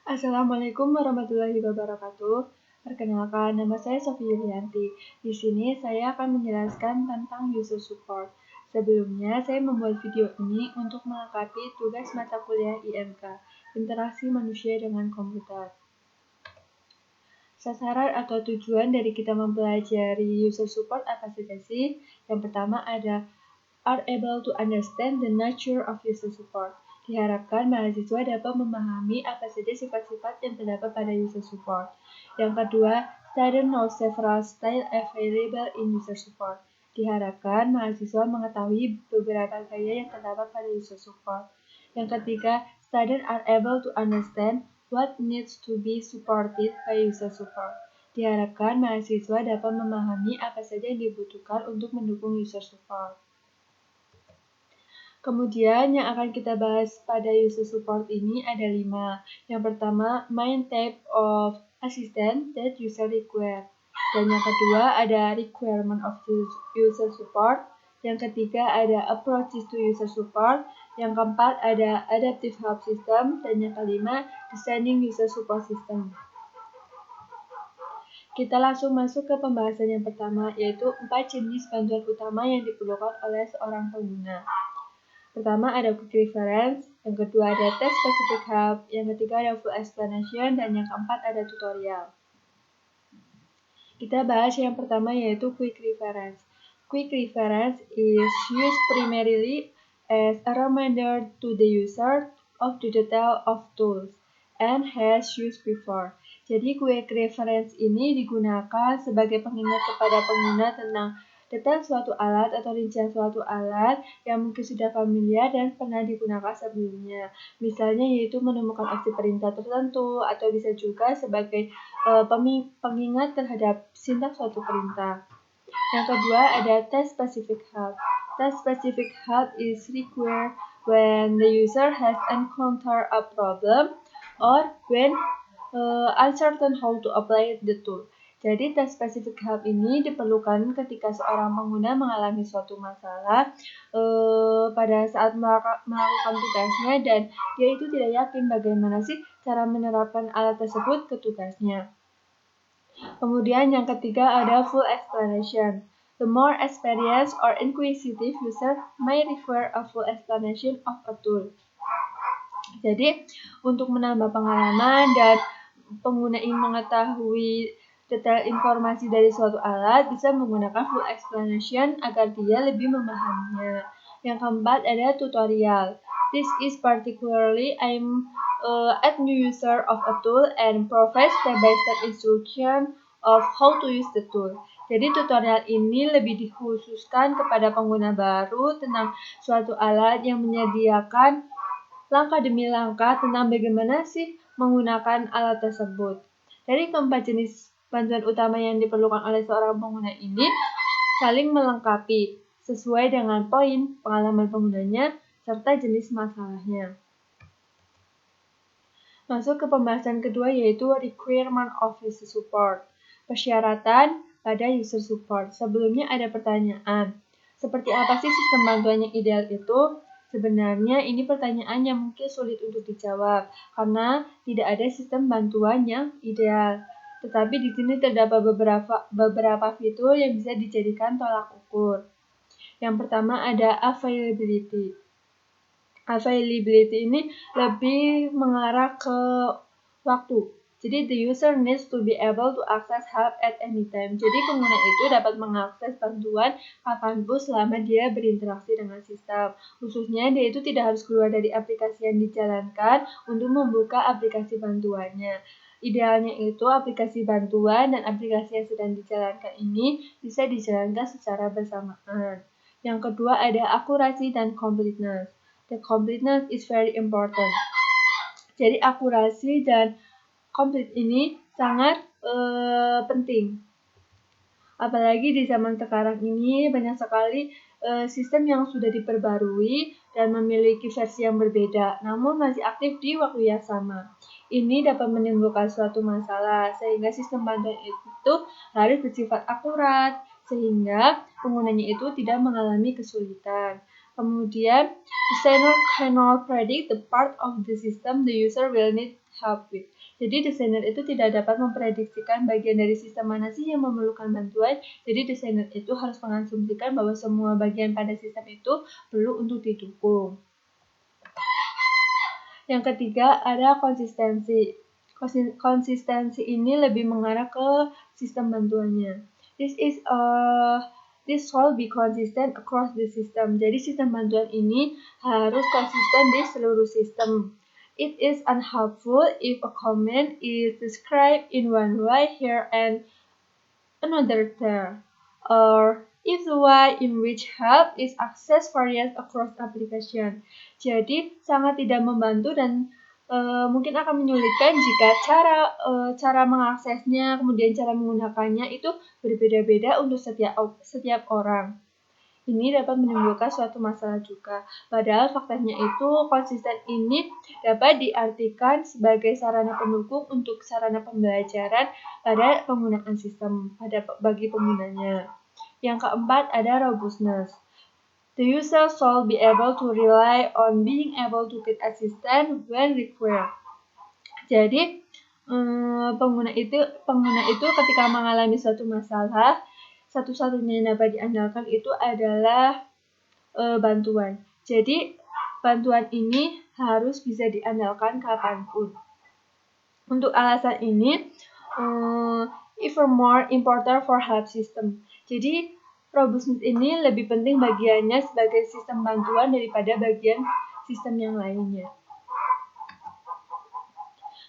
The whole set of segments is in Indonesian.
Assalamualaikum warahmatullahi wabarakatuh. Perkenalkan, nama saya Sofi Yulianti. Di sini saya akan menjelaskan tentang user support. Sebelumnya, saya membuat video ini untuk melengkapi tugas mata kuliah IMK, Interaksi Manusia dengan Komputer. Sasaran atau tujuan dari kita mempelajari user support apa saja sih? Yang pertama ada are able to understand the nature of user support. Diharapkan mahasiswa dapat memahami apa saja sifat-sifat yang terdapat pada user support. Yang kedua, student knows several styles available in user support. Diharapkan mahasiswa mengetahui beberapa gaya yang terdapat pada user support. Yang ketiga, student are able to understand what needs to be supported by user support. Diharapkan mahasiswa dapat memahami apa saja yang dibutuhkan untuk mendukung user support. Kemudian yang akan kita bahas pada user support ini ada 5. Yang pertama, main type of assistance that user require. Dan yang kedua ada requirement of user support. Yang ketiga ada approaches to user support. Yang keempat ada adaptive help system. Dan yang kelima, designing user support system. Kita langsung masuk ke pembahasan yang pertama, yaitu 4 jenis bantuan utama yang diperlukan oleh seorang pengguna. Pertama ada quick reference, yang kedua ada test specific help, yang ketiga ada full explanation, dan yang keempat ada tutorial. Kita bahas yang pertama yaitu quick reference. Quick reference is used primarily as a reminder to the user of the detail of tools and has used before. Jadi quick reference ini digunakan sebagai pengingat kepada pengguna tentang detail suatu alat atau rincian suatu alat yang mungkin sudah familiar dan pernah digunakan sebelumnya. Misalnya yaitu menemukan opsi perintah tertentu atau bisa juga sebagai pengingat terhadap sintaks suatu perintah. Yang kedua ada test specific help. Test specific help is required when the user has encountered a problem or when uncertain how to apply the tool. Jadi, test specific help ini diperlukan ketika seorang pengguna mengalami suatu masalah pada saat melakukan tugasnya dan dia itu tidak yakin bagaimana sih cara menerapkan alat tersebut ke tugasnya. Kemudian yang ketiga ada full explanation. The more experienced or inquisitive user may require a full explanation of a tool. Jadi, untuk menambah pengalaman dan pengguna ingin mengetahui detail informasi dari suatu alat bisa menggunakan full explanation agar dia lebih memahaminya. Yang keempat ada tutorial. This is particularly aimed at new user of a tool and provides step-by-step instruction of how to use the tool. Jadi tutorial ini lebih dikhususkan kepada pengguna baru tentang suatu alat yang menyediakan langkah demi langkah tentang bagaimana sih menggunakan alat tersebut. Dari keempat jenis bantuan utama yang diperlukan oleh seorang pengguna ini saling melengkapi sesuai dengan poin pengalaman penggunanya serta jenis masalahnya. Masuk ke pembahasan kedua yaitu requirement of user support. Persyaratan pada user support. Sebelumnya ada pertanyaan. Seperti apa sih sistem bantuan yang ideal itu? Sebenarnya ini pertanyaan yang mungkin sulit untuk dijawab karena tidak ada sistem bantuan yang ideal. Tetapi di sini terdapat beberapa fitur yang bisa dijadikan tolak ukur. Yang pertama ada availability. Availability ini lebih mengarah ke waktu. Jadi the user needs to be able to access help at any time. Jadi pengguna itu dapat mengakses bantuan kapanpun selama dia berinteraksi dengan sistem. Khususnya dia itu tidak harus keluar dari aplikasi yang dijalankan untuk membuka aplikasi bantuannya. Idealnya itu aplikasi bantuan dan aplikasi yang sedang dijalankan ini bisa dijalankan secara bersamaan. Yang kedua ada akurasi dan completeness. The completeness is very important. Jadi akurasi dan complete ini sangat penting. Apalagi di zaman sekarang ini banyak sekali sistem yang sudah diperbarui dan memiliki versi yang berbeda, namun masih aktif di waktu yang sama. Ini dapat menimbulkan suatu masalah, sehingga sistem bantuan itu harus bersifat akurat, sehingga penggunanya itu tidak mengalami kesulitan. Kemudian, designer cannot predict the part of the system the user will need help with. Jadi, desainer itu tidak dapat memprediksikan bagian dari sistem mana sih yang memerlukan bantuan. Jadi, desainer itu harus mengasumsikan bahwa semua bagian pada sistem itu perlu untuk didukung. Yang ketiga, ada konsistensi. Konsistensi ini lebih mengarah ke sistem bantuannya. This should be consistent across the system. Jadi sistem bantuan ini harus konsisten di seluruh sistem. It is unhelpful if a command is described in one way here and another there, or if the way in which help is accessed varies across application. Jadi sangat tidak membantu dan mungkin akan menyulitkan jika cara mengaksesnya, kemudian cara menggunakannya itu berbeda-beda untuk setiap orang. Ini dapat menimbulkan suatu masalah juga. Padahal faktanya itu konsisten ini dapat diartikan sebagai sarana pendukung untuk sarana pembelajaran pada penggunaan sistem bagi penggunanya. Yang keempat ada robustness. The user should be able to rely on being able to get assistance when required. Jadi, pengguna itu ketika mengalami suatu masalah, satu-satunya yang dapat diandalkan itu adalah bantuan. Jadi, bantuan ini harus bisa diandalkan kapanpun. Untuk alasan ini, even more important for help system. Jadi, robustness ini lebih penting bagiannya sebagai sistem bantuan daripada bagian sistem yang lainnya.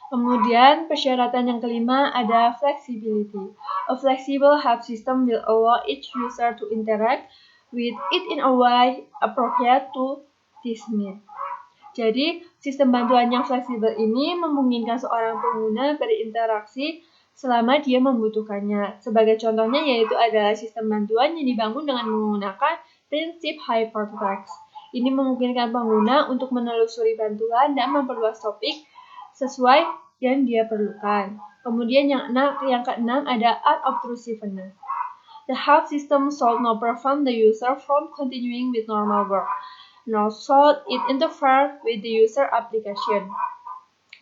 Kemudian persyaratan yang kelima ada flexibility. A flexible help system will allow each user to interact with it in a way appropriate to this need. Jadi, sistem bantuan yang fleksibel ini memungkinkan seorang pengguna berinteraksi selama dia membutuhkannya. Sebagai contohnya yaitu adalah sistem bantuan yang dibangun dengan menggunakan prinsip hypertext. Ini memungkinkan pengguna untuk menelusuri bantuan dan memperluas topik sesuai yang dia perlukan. Kemudian yang keenam ada unobtrusiveness. The help system should not prevent the user from continuing with normal work, nor should it interfere with the user application.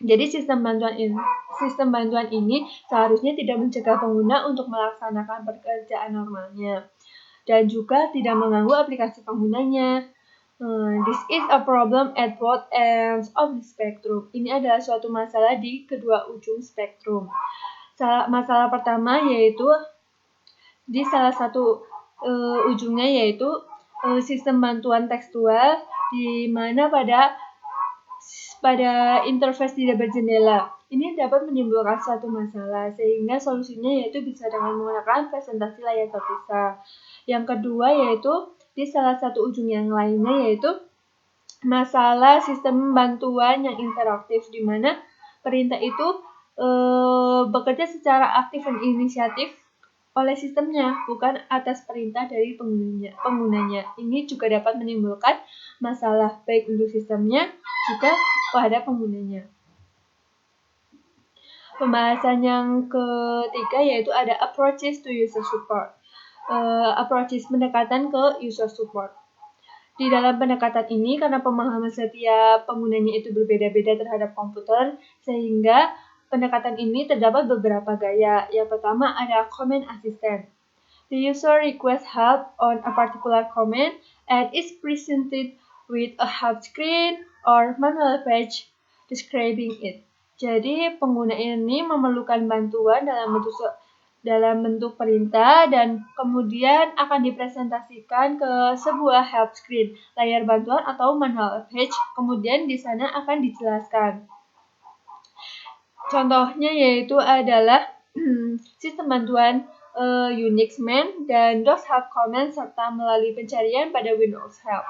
Jadi sistem bantuan ini seharusnya tidak mencegah pengguna untuk melaksanakan pekerjaan normalnya dan juga tidak mengganggu aplikasi penggunanya. This is a problem at both ends of the spectrum. Ini adalah suatu masalah di kedua ujung spektrum. Masalah pertama yaitu di salah satu ujungnya yaitu sistem bantuan tekstual di mana pada interface tidak berjendela. Ini dapat menimbulkan suatu masalah sehingga solusinya yaitu bisa dengan menggunakan presentasi layar terpisah. Yang kedua yaitu di salah satu ujung yang lainnya yaitu masalah sistem bantuan yang interaktif di mana perintah itu bekerja secara aktif dan inisiatif oleh sistemnya, bukan atas perintah dari penggunanya. Ini juga dapat menimbulkan masalah baik untuk sistemnya juga pada penggunanya. Pembahasan yang ketiga yaitu ada approaches to user support. Approaches pendekatan ke user support. Di dalam pendekatan ini, karena pemahaman setiap penggunanya itu berbeda-beda terhadap komputer, sehingga pendekatan ini terdapat beberapa gaya. Yang pertama ada command assistant. The user requests help on a particular command and is presented with a help screen or manual page describing it. Jadi, pengguna ini memerlukan bantuan dalam bentuk perintah dan kemudian akan dipresentasikan ke sebuah help screen, layar bantuan atau manual page, kemudian di sana akan dijelaskan. Contohnya yaitu adalah sistem bantuan Unix man dan DOS help command serta melalui pencarian pada Windows help.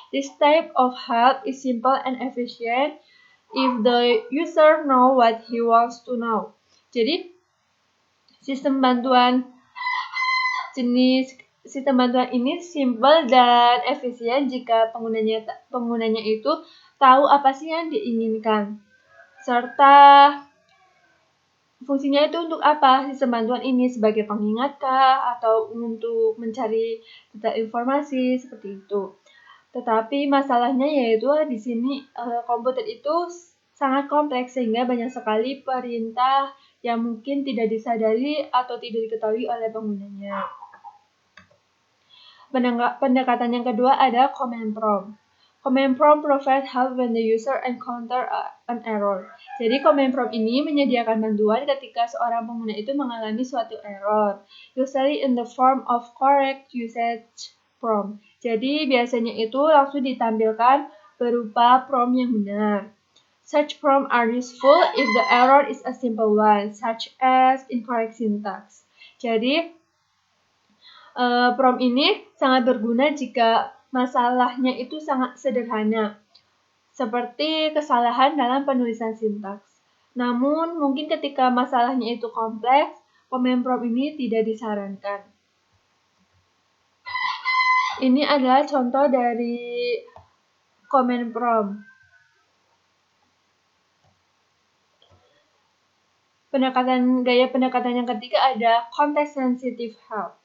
This type of help is simple and efficient if the user know what he wants to know. Jadi sistem bantuan ini simple dan efisien jika penggunanya itu tahu apa sih yang diinginkan serta fungsinya itu untuk apa. Sistem bantuan ini sebagai pengingat kah atau untuk mencari data informasi seperti itu. Tetapi masalahnya yaitu di sini komputer itu sangat kompleks sehingga banyak sekali perintah yang mungkin tidak disadari atau tidak diketahui oleh penggunanya. Pendekatan yang kedua ada command prompt. Command prompt provide help when the user encounter an error. Jadi command prompt ini menyediakan bantuan ketika seorang pengguna itu mengalami suatu error, usually in the form of correct usage prompt. Jadi biasanya itu langsung ditampilkan berupa prompt yang benar. Such prompts are useful if the error is a simple one, such as incorrect syntax. Jadi prompt ini sangat berguna jika masalahnya itu sangat sederhana, seperti kesalahan dalam penulisan sintaks. Namun, mungkin ketika masalahnya itu kompleks, command prompt ini tidak disarankan. Ini adalah contoh dari command prompt. Gaya pendekatan yang ketiga ada context sensitive help.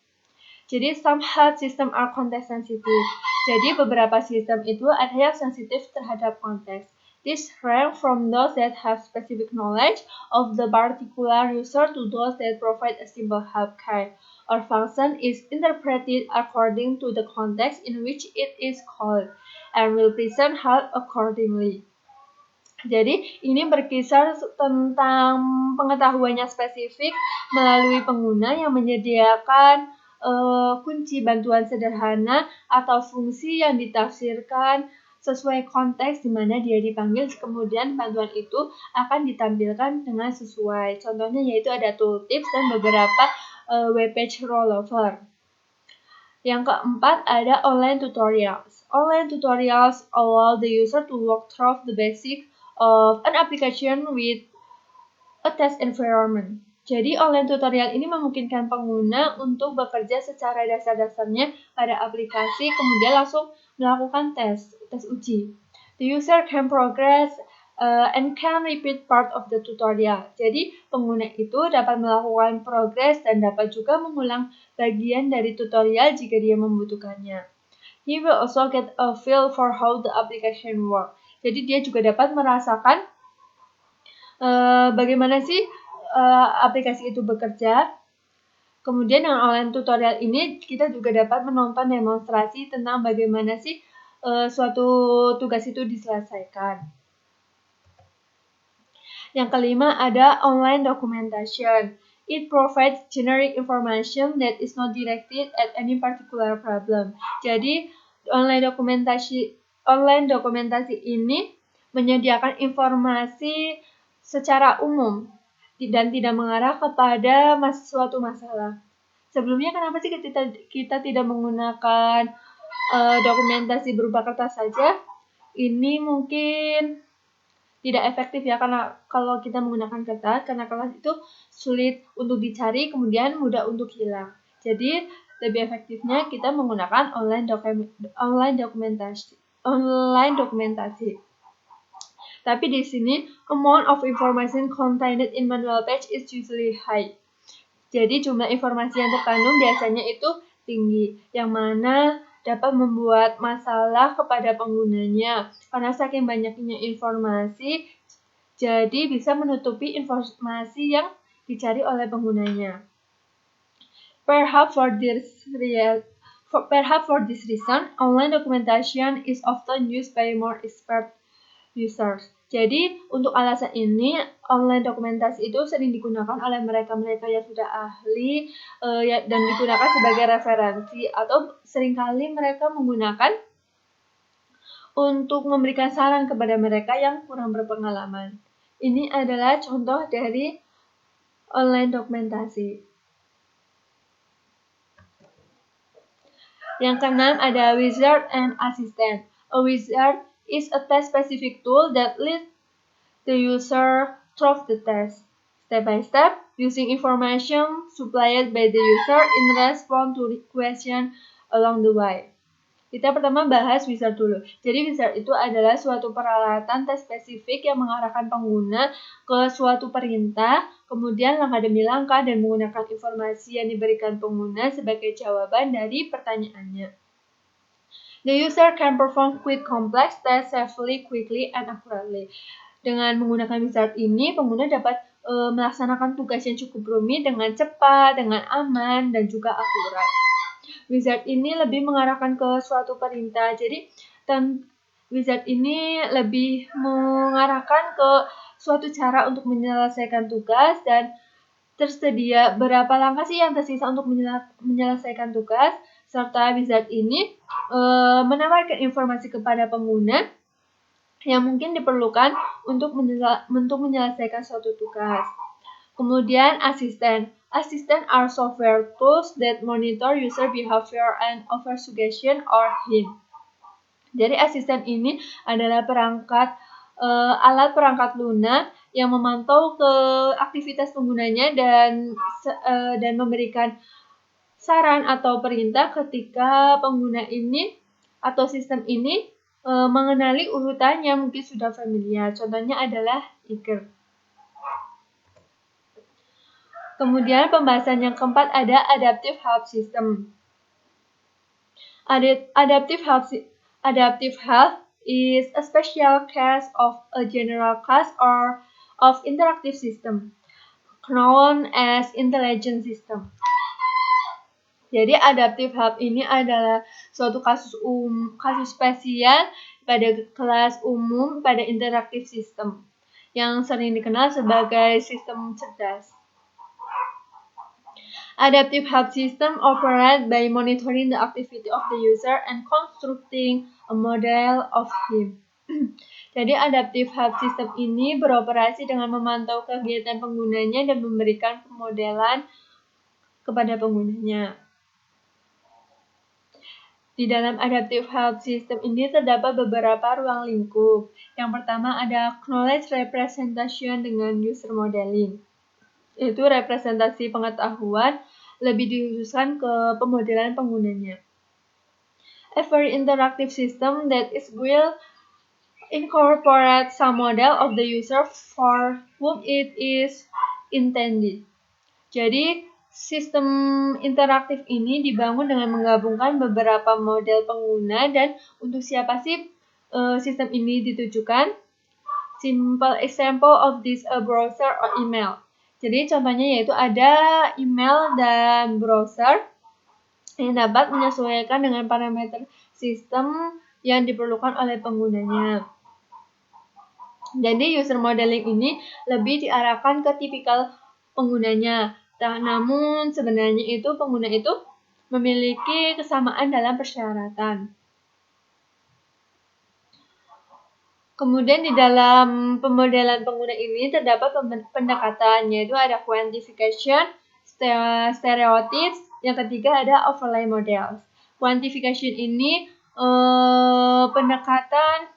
Jadi some help system are context sensitive. Jadi beberapa sistem itu ada yang sensitif terhadap konteks. This range from those that have specific knowledge of the particular user to those that provide a simple help kind or function is interpreted according to the context in which it is called and will present help accordingly. Jadi ini berkisar tentang pengetahuannya spesifik melalui pengguna yang menyediakan kunci bantuan sederhana atau fungsi yang ditafsirkan sesuai konteks di mana dia dipanggil, kemudian bantuan itu akan ditampilkan dengan sesuai. Contohnya yaitu ada tooltips dan beberapa web page rollover. Yang keempat ada online tutorials. Online tutorials allow the user to walk through the basic of an application with a test environment. Jadi online tutorial ini memungkinkan pengguna untuk bekerja secara dasar-dasarnya pada aplikasi, kemudian langsung melakukan tes uji. The user can progress and can repeat part of the tutorial. Jadi pengguna itu dapat melakukan progres dan dapat juga mengulang bagian dari tutorial jika dia membutuhkannya. He will also get a feel for how the application works. Jadi dia juga dapat merasakan bagaimana sih aplikasi itu bekerja. Kemudian dengan online tutorial ini kita juga dapat menonton demonstrasi tentang bagaimana sih suatu tugas itu diselesaikan. Yang kelima ada online documentation. It provides generic information that is not directed at any particular problem. Jadi online dokumentasi ini menyediakan informasi secara umum dan tidak mengarah kepada suatu masalah. Sebelumnya kenapa sih kita tidak menggunakan dokumentasi berupa kertas saja? Ini mungkin tidak efektif ya, karena kalau kita menggunakan kertas, karena kertas itu sulit untuk dicari, kemudian mudah untuk hilang. Jadi lebih efektifnya kita menggunakan online dokumentasi. Tapi di sini amount of information contained in manual page is usually high. Jadi jumlah informasi yang terkandung biasanya itu tinggi, yang mana dapat membuat masalah kepada penggunanya. Karena saking banyaknya informasi, jadi bisa menutupi informasi yang dicari oleh penggunanya. Perhaps for this reason, online documentation is often used by more expert users. Jadi, untuk alasan ini, online dokumentasi itu sering digunakan oleh mereka-mereka yang sudah ahli dan digunakan sebagai referensi, atau seringkali mereka menggunakan untuk memberikan saran kepada mereka yang kurang berpengalaman. Ini adalah contoh dari online dokumentasi. Yang keenam ada wizard and assistant. A wizard is a test-specific tool that leads the user through the test, step by step, using information supplied by the user in response to questions along the way. Kita pertama bahas wizard dulu. Jadi wizard itu adalah suatu peralatan tes spesifik yang mengarahkan pengguna ke suatu perintah, kemudian langkah demi langkah dan menggunakan informasi yang diberikan pengguna sebagai jawaban dari pertanyaannya. The user can perform quick complex tasks safely, quickly, and accurately. Dengan menggunakan wizard ini, pengguna dapat melaksanakan tugas yang cukup rumit dengan cepat, dengan aman, dan juga akurat. Wizard ini lebih mengarahkan ke suatu perintah. Jadi, wizard ini lebih mengarahkan ke suatu cara untuk menyelesaikan tugas dan tersedia berapa langkah sih yang tersisa untuk menyelesaikan tugas, serta wizard ini menawarkan informasi kepada pengguna yang mungkin diperlukan untuk menyelesaikan suatu tugas. Kemudian asisten. Asisten are software tools that monitor user behavior and offer suggestion or hint. Jadi asisten ini adalah alat perangkat lunak yang memantau ke aktivitas penggunanya dan memberikan saran atau perintah ketika pengguna ini atau sistem ini mengenali urutan yang mungkin sudah familiar. Contohnya adalah Iker. Kemudian pembahasan yang keempat ada adaptive help system. Adaptive help is a special case of a general class or of interactive system known as intelligent system. Jadi adaptive help ini adalah suatu kasus spesial pada kelas umum pada interactive system yang sering dikenal sebagai sistem cerdas. Adaptive help system operate by monitoring the activity of the user and constructing a model of him. Jadi adaptive help system ini beroperasi dengan memantau kegiatan penggunanya dan memberikan pemodelan kepada penggunanya. Di dalam adaptive help system ini terdapat beberapa ruang lingkup. Yang pertama ada knowledge representation dengan user modeling. Yaitu representasi pengetahuan lebih dikhususkan ke pemodelan penggunanya. A very interactive system that will incorporate some model of the user for whom it is intended. Jadi, sistem interaktif ini dibangun dengan menggabungkan beberapa model pengguna dan untuk siapa sih sistem ini ditujukan? Simple example of this a browser or email. Jadi contohnya yaitu ada email dan browser yang dapat menyesuaikan dengan parameter sistem yang diperlukan oleh penggunanya. Jadi user modeling ini lebih diarahkan ke tipikal penggunanya. Namun sebenarnya itu pengguna itu memiliki kesamaan dalam persyaratan. Kemudian di dalam pemodelan pengguna ini terdapat pendekatan, yaitu ada quantification, stereotypes, yang ketiga ada overlay models. Quantification ini pendekatan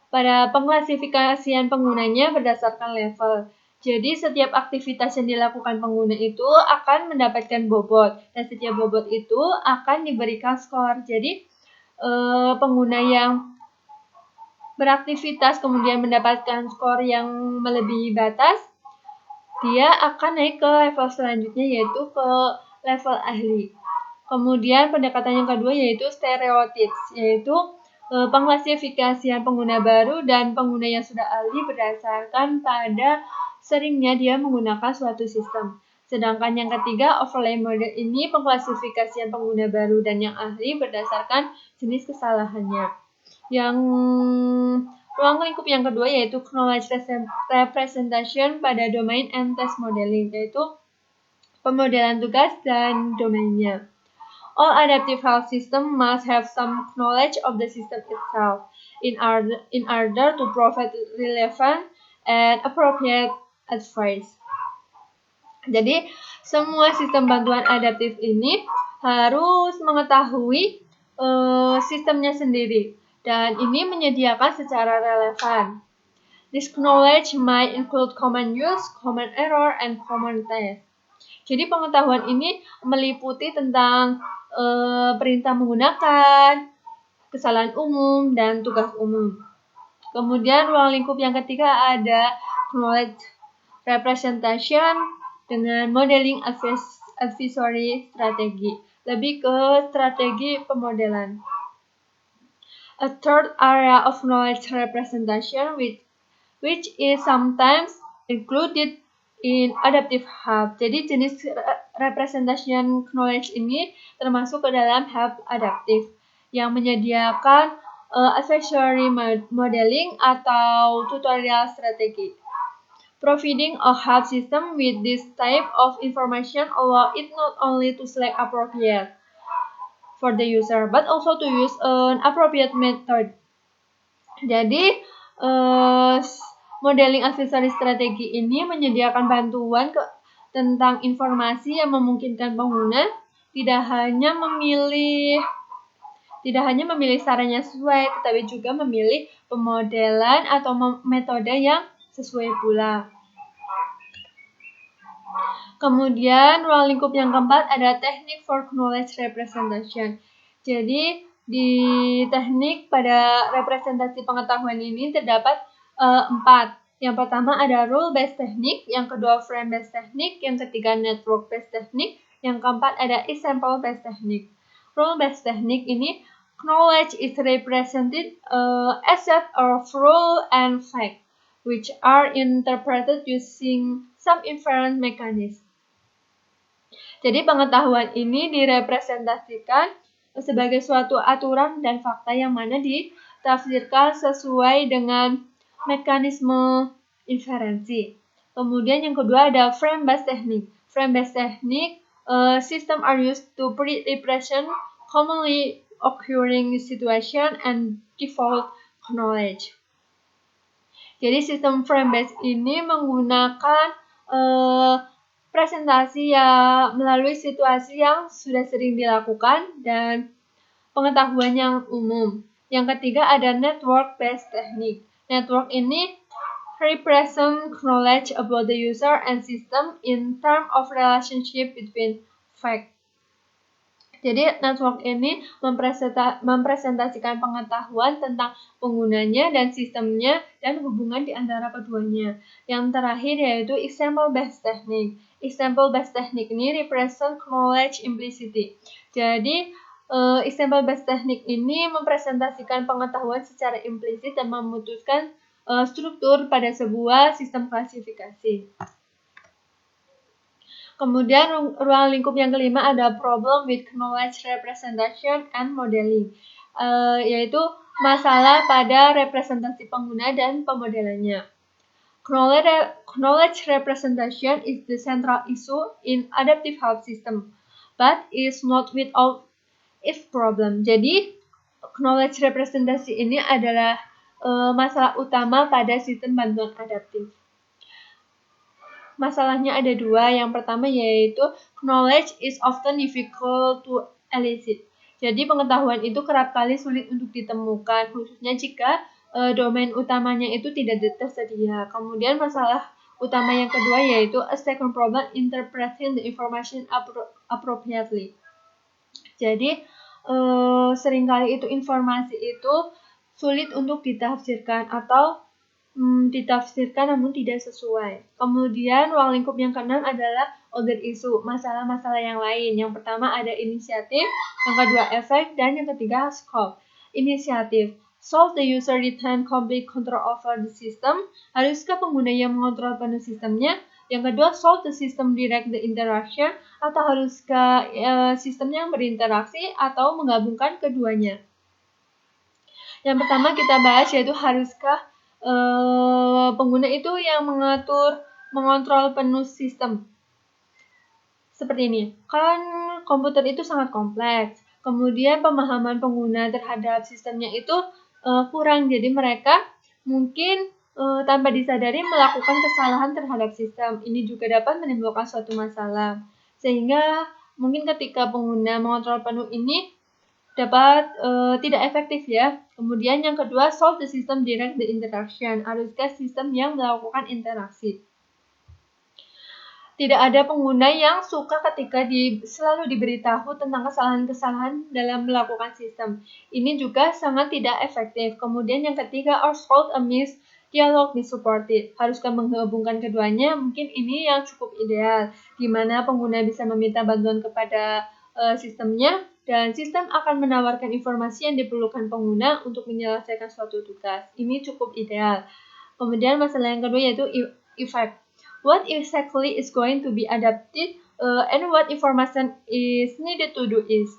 pada pengklasifikasian penggunanya berdasarkan level. Jadi setiap aktivitas yang dilakukan pengguna itu akan mendapatkan bobot dan setiap bobot itu akan diberikan skor. Jadi pengguna yang beraktivitas kemudian mendapatkan skor yang melebihi batas, dia akan naik ke level selanjutnya yaitu ke level ahli. Kemudian pendekatan yang kedua yaitu stereotypes, yaitu pengklasifikasian pengguna baru dan pengguna yang sudah ahli berdasarkan pada seringnya dia menggunakan suatu sistem. Sedangkan yang ketiga, overlay model ini pengklasifikasian pengguna baru dan yang ahli berdasarkan jenis kesalahannya. Yang ruang lingkup yang kedua yaitu knowledge representation pada domain and task modeling, yaitu pemodelan tugas dan domainnya. All adaptive health system must have some knowledge of the system itself in order to provide relevant and appropriate advice. Jadi, semua sistem bantuan adaptif ini harus mengetahui sistemnya sendiri dan ini menyediakan secara relevan. This knowledge might include common use, common error, and common test. Jadi pengetahuan ini meliputi tentang perintah menggunakan, kesalahan umum, dan tugas umum. Kemudian ruang lingkup yang ketiga ada knowledge representation dengan modeling advisory strategi. Lebih ke strategi pemodelan. A third area of knowledge representation which is sometimes included in adaptive help. Jadi jenis representation knowledge ini termasuk ke dalam help adaptive yang menyediakan advisory modeling atau tutorial strategi. Providing a help system with this type of information allow it not only to select appropriate for the user but also to use an appropriate method. Jadi modeling advisory strategi ini menyediakan bantuan tentang informasi yang memungkinkan pengguna tidak hanya memilih saran yang sesuai, tetapi juga memilih pemodelan atau metode yang sesuai pula. Kemudian ruang lingkup yang keempat ada teknik for knowledge representation. Jadi di teknik pada representasi pengetahuan ini terdapat 4. Yang pertama ada rule-based technique, yang kedua frame-based technique, yang ketiga network-based technique, yang keempat ada example-based technique. Rule-based technique ini knowledge is represented as set of rule and fact, which are interpreted using some inference mechanism. Jadi pengetahuan ini direpresentasikan sebagai suatu aturan dan fakta yang mana ditafsirkan sesuai dengan mekanisme inferensi. Kemudian yang kedua ada frame-based technique. Frame-based technique system are used to represent commonly occurring situation and default knowledge. Jadi sistem frame-based ini menggunakan presentasi yang melalui situasi yang sudah sering dilakukan dan pengetahuan yang umum. Yang ketiga ada network-based technique. Network ini represent knowledge about the user and system in terms of relationship between fact. Jadi network ini mempresentasikan pengetahuan tentang penggunanya dan sistemnya dan hubungan di antara keduanya. Yang terakhir yaitu example-based technique. Example-based technique ini represent knowledge implicity. Jadi example-based technique ini mempresentasikan pengetahuan secara implisit dan memutuskan struktur pada sebuah sistem klasifikasi. Kemudian ruang lingkup yang kelima ada problem with knowledge representation and modeling, yaitu masalah pada representasi pengguna dan pemodelannya. Knowledge representation is the central issue in adaptive help system, but is not without its problem. Jadi knowledge representasi ini adalah masalah utama pada sistem bantuan adaptif. Masalahnya ada 2. Yang pertama yaitu knowledge is often difficult to elicit. Jadi pengetahuan itu kerap kali sulit untuk ditemukan, khususnya jika domain utamanya itu tidak tersedia. Kemudian masalah utama yang kedua yaitu a second problem interpreting the information appropriately. Jadi seringkali itu informasi itu sulit untuk ditafsirkan atau ditafsirkan namun tidak sesuai. Kemudian ruang lingkup yang keenam adalah other issue, masalah-masalah yang lain. Yang pertama ada inisiatif, yang kedua efek, dan yang ketiga scope. Inisiatif, solve the user retain complete control over the system. Haruskah pengguna yang mengontrol penuh sistemnya? Yang kedua, solve the system direct the interaction, atau haruskah sistem yang berinteraksi atau menggabungkan keduanya? Yang pertama kita bahas yaitu haruskah pengguna itu yang mengontrol penuh sistem. Seperti ini. Kan komputer itu sangat kompleks. Kemudian pemahaman pengguna terhadap sistemnya itu kurang. Jadi mereka mungkin tanpa disadari melakukan kesalahan terhadap sistem. Ini juga dapat menimbulkan suatu masalah. Sehingga mungkin ketika pengguna mengontrol penuh ini dapat tidak efektif ya. Kemudian yang kedua, solve the system direct the interaction. Haruskah sistem yang melakukan interaksi. Tidak ada pengguna yang suka ketika selalu diberitahu tentang kesalahan-kesalahan dalam melakukan sistem. Ini juga sangat tidak efektif. Kemudian yang ketiga, or solve a miss dialog is supported. Haruskah menghubungkan keduanya? Mungkin ini yang cukup ideal, di mana pengguna bisa meminta bantuan kepada sistemnya dan sistem akan menawarkan informasi yang diperlukan pengguna untuk menyelesaikan suatu tugas. Ini cukup ideal. Kemudian masalah yang kedua yaitu effect. What exactly is going to be adapted and what information is needed to do is.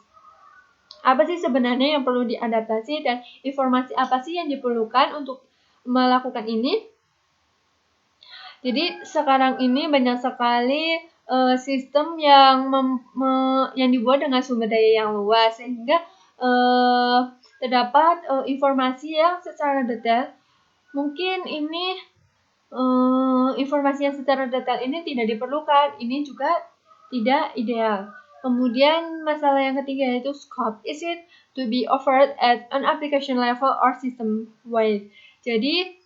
Apa sih sebenarnya yang perlu diadaptasi dan informasi apa sih yang diperlukan untuk melakukan ini? Jadi sekarang ini banyak sekali sistem yang yang dibuat dengan sumber daya yang luas sehingga terdapat informasi yang secara detail. Mungkin ini informasi yang secara detail ini tidak diperlukan. Ini juga tidak ideal. Kemudian masalah yang ketiga yaitu scope. Is it to be offered at an application level or system wide? Jadi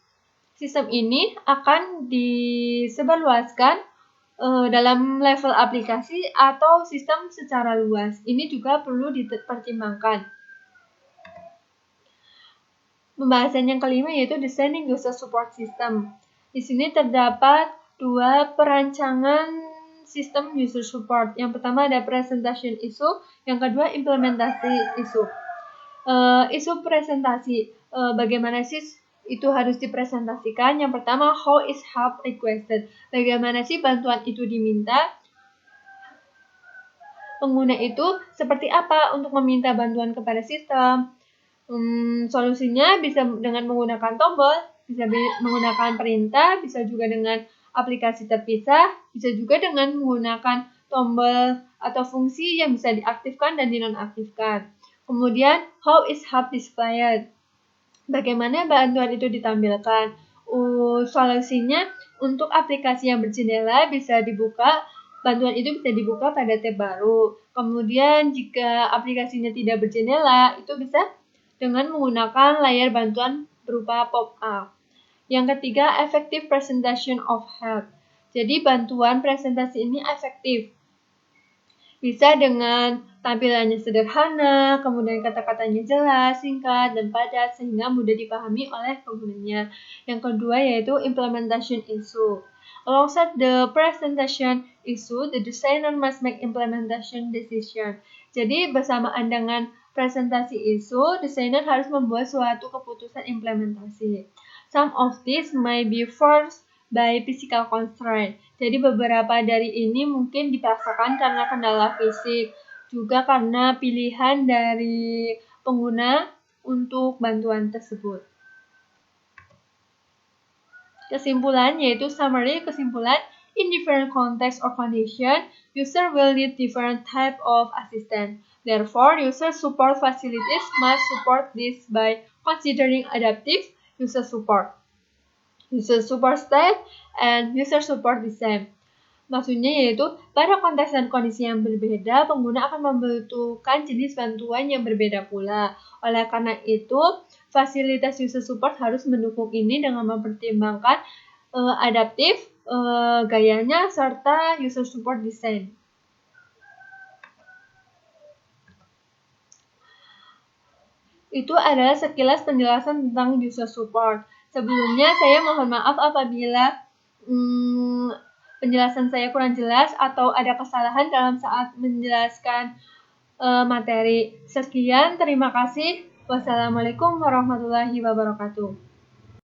sistem ini akan disebarluaskan dalam level aplikasi atau sistem secara luas. Ini juga perlu dipertimbangkan. Pembahasan yang kelima yaitu Designing User Support System. Di sini terdapat dua perancangan sistem user support. Yang pertama ada presentation issue, yang kedua implementasi issue. Isu presentasi, bagaimana sih itu harus dipresentasikan? Yang pertama, how is help requested? Bagaimana sih bantuan itu diminta? Pengguna itu seperti apa untuk meminta bantuan kepada sistem? Solusinya bisa dengan menggunakan tombol, bisa menggunakan perintah, bisa juga dengan aplikasi terpisah, bisa juga dengan menggunakan tombol atau fungsi yang bisa diaktifkan dan dinonaktifkan. Kemudian, how is help displayed? Bagaimana bantuan itu ditampilkan? Solusinya, untuk aplikasi yang berjendela bisa dibuka, bantuan itu bisa dibuka pada tab baru. Kemudian, jika aplikasinya tidak berjendela, itu bisa dengan menggunakan layar bantuan berupa pop-up. Yang ketiga, effective presentation of help. Jadi bantuan presentasi ini efektif. Bisa dengan tampilannya sederhana, kemudian kata-katanya jelas, singkat, dan padat sehingga mudah dipahami oleh penggunanya. Yang kedua yaitu implementation issue. Alongside the presentation issue, the designer must make implementation decision. Jadi bersamaan dengan presentasi isu, desainer harus membuat suatu keputusan implementasi. Some of this may be forced by physical constraint. Jadi beberapa dari ini mungkin dipaksakan karena kendala fisik, juga karena pilihan dari pengguna untuk bantuan tersebut. Kesimpulan yaitu summary kesimpulan. In different context or condition, user will need different type of assistance. Therefore, user support facilities must support this by considering adaptive user support, user support style, and user support design. Maksudnya yaitu pada konteks dan kondisi yang berbeda, pengguna akan membutuhkan jenis bantuan yang berbeda pula. Oleh karena itu, fasilitas user support harus mendukung ini dengan mempertimbangkan adaptif, gayanya, serta user support design. Itu adalah sekilas penjelasan tentang user support. Sebelumnya saya mohon maaf apabila penjelasan saya kurang jelas atau ada kesalahan dalam saat menjelaskan materi. Sekian, terima kasih. Wassalamualaikum warahmatullahi wabarakatuh.